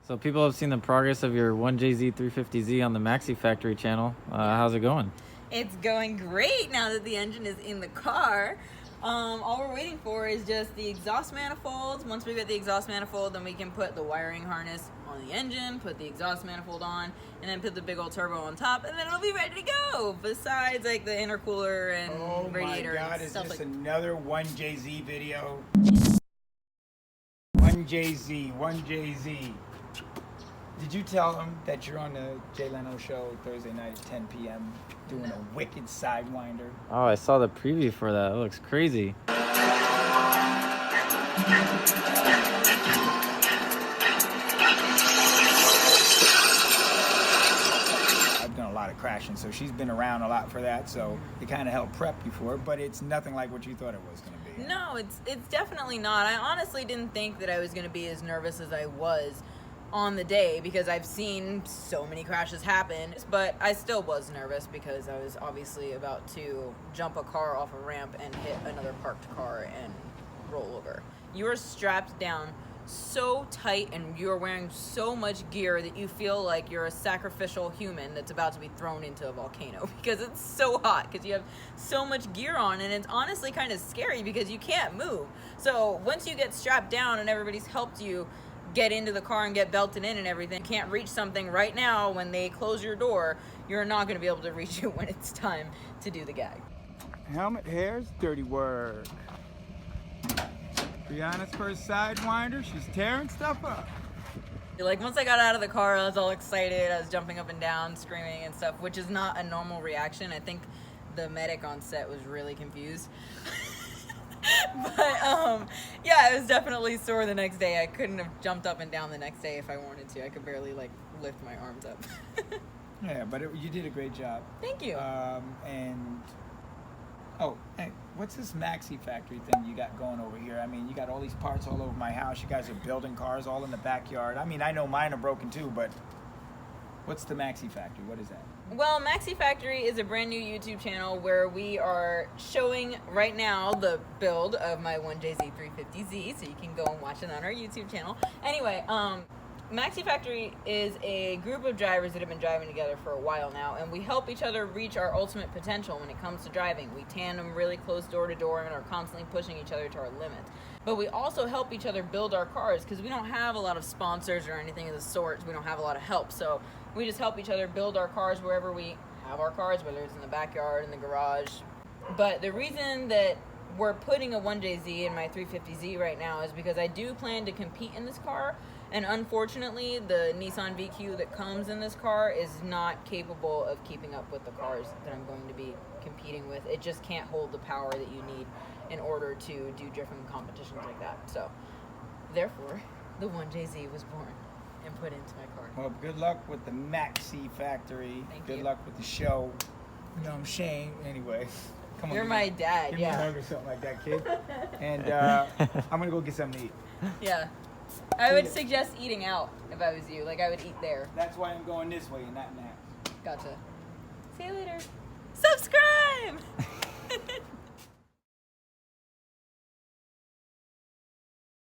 So people have seen the progress of your 1JZ 350Z on the Maxi Factory channel. How's it going? It's going great now that the engine is in the car. All we're waiting for is just the exhaust manifolds. Once we get the exhaust manifold, then we can put the wiring harness on the engine, put the exhaust manifold on, and then put the big old turbo on top, and then it'll be ready to go. Besides, like the intercooler and radiator. Oh my God! And Is stuff this like another 1JZ video? 1JZ. Did you tell him that you're on the Leno show Thursday night at 10 p.m. doing a wicked sidewinder? Oh, I saw the preview for that. It looks crazy. I've done a lot of crashing, so she's been around a lot for that, so it kind of helped prep you for it, but it's nothing like what you thought it was going to be. No, it's definitely not. I honestly didn't think that I was going to be as nervous as I was on the day because I've seen so many crashes happen, but I still was nervous because I was obviously about to jump a car off a ramp and hit another parked car and roll over. You are strapped down so tight and you're wearing so much gear that you feel like you're a sacrificial human that's about to be thrown into a volcano because it's so hot because you have so much gear on, and it's honestly kind of scary because you can't move. So once you get strapped down and everybody's helped you get into the car and get belted in and everything, you can't reach something right now when they close your door, you're not going to be able to reach it when it's time to do the gag. Helmet hair's dirty work. Brianna's first sidewinder, she's tearing stuff up. Like, once I got out of the car, I was all excited. I was jumping up and down, screaming and stuff, which is not a normal reaction. I think the medic on set was really confused. But yeah, I was definitely sore the next day. I couldn't have jumped up and down the next day if I wanted to. I could barely like lift my arms up. Yeah, but you did a great job. Thank you. And hey, what's this Maxi Factory thing you got going over here? I mean, you got all these parts all over my house. You guys are building cars all in the backyard. I mean, I know mine are broken too, but what's the Maxi Factory? What is that? Well, Maxi Factory is a brand new YouTube channel where we are showing right now the build of my 1JZ 350Z, so you can go and watch it on our YouTube channel. Anyway, Maxi Factory is a group of drivers that have been driving together for a while now, and we help each other reach our ultimate potential when it comes to driving. We tandem really close door to door and are constantly pushing each other to our limits. But we also help each other build our cars because we don't have a lot of sponsors or anything of the sort. We don't have a lot of help, so we just help each other build our cars wherever we have our cars, whether it's in the backyard, in the garage. But the reason that we're putting a 1JZ in my 350Z right now is because I do plan to compete in this car, and unfortunately the Nissan VQ that comes in this car is not capable of keeping up with the cars that I'm going to be competing with. It just can't hold the power that you need in order to do different competitions like that. So therefore the 1JZ was born and put into my car. Well, good luck with the Maxi Factory. Thank you. Good luck with the show. You know, I'm Shane. Anyway, come on. You're my dad, give yeah. me a hug or something like that, kid. And I'm gonna go get something to eat. Yeah. I would suggest eating out if I was you. Like, I would eat there. That's why I'm going this way and not that. Gotcha. See you later. Subscribe!